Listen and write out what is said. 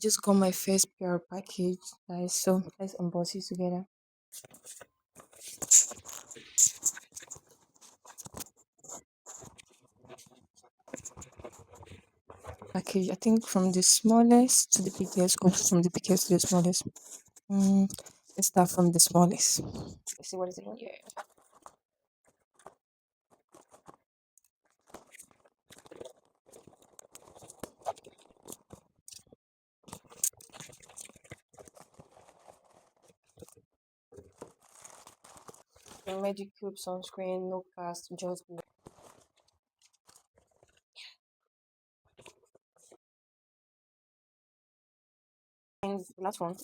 Just got my first PR package, guys. So let's unbox it together. Package, I think from the smallest to the biggest, or from the biggest to the smallest. Mm, let's start from the smallest. Let's see what is in here. The medicube sunscreen, no cast, just blue. And the last one.